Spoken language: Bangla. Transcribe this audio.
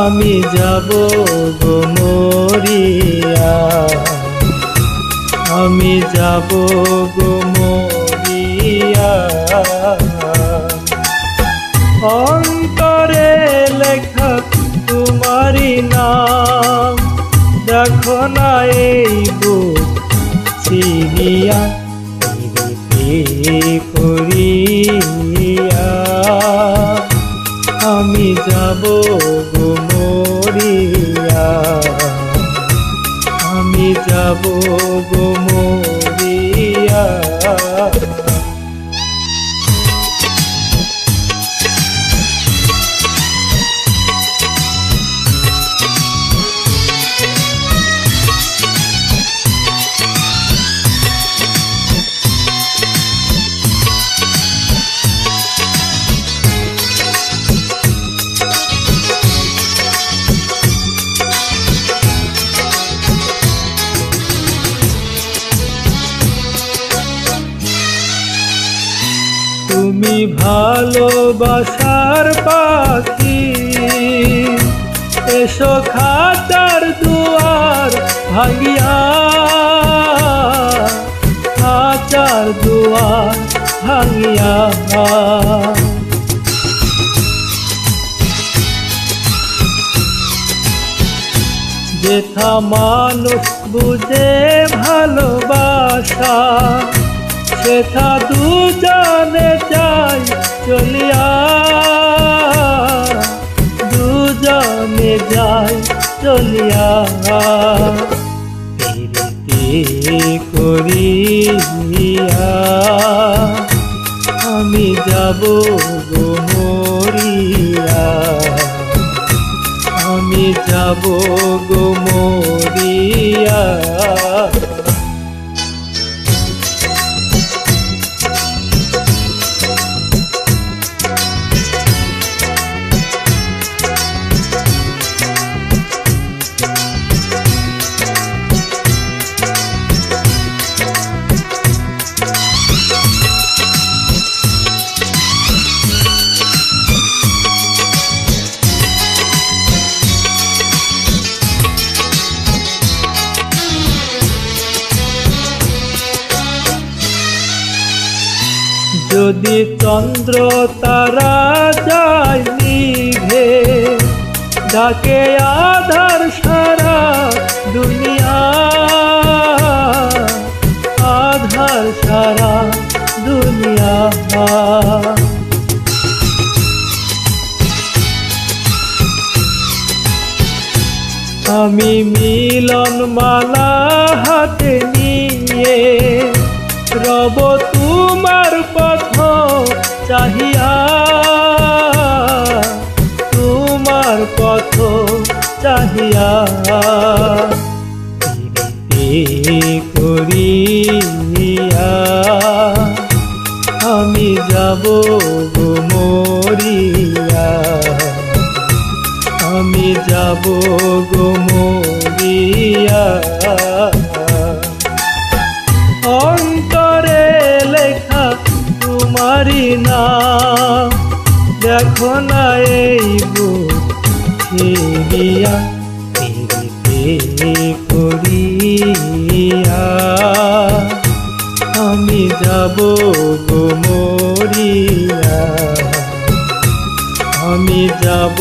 আমি যাব গো মরিয়া, আমি যাব গো মরিয়া। অন্তরে লেখা তোমারি নাম, দেখো না এই বুক ছিড়িয়া করিয়া। আমি যাব গো মরিয়া, আমি যাব গো মরিয়া। তুমি ভালোবাসার পাখি, এসো খাতার দুয়ার ভাঙিয়া, খাতার দুয়ার ভাঙিয়া। যেথা মানুষ বুঝে ভালোবাসা, সেথা দুজনে যাই চলিয়া, দুজনে যাই চলিয়া। প্রীতি করিয়া আমি যাব গো মরিয়া, আমি যাব গো মরিয়া। যদি চন্দ্র তারা যায় নিভে, ডাকে আধার সারা দুনিয়া, আধার সারা দুনিয়া। আমি মিলন মালা হাতে নিয়ে রব তোমার পথ চাহিয়া, তোমার পথ চাহিয়া। প্রীতি করিয়া আমি যাব গো মরিয়া, আমি যাব গো মরিয়া। অন্তরে লেখা তোমারি নাম, দেখো না এই বুক ছিড়িয়া। প্রীতি করিয়া আমি যাব গো মরিয়া, আমি যাব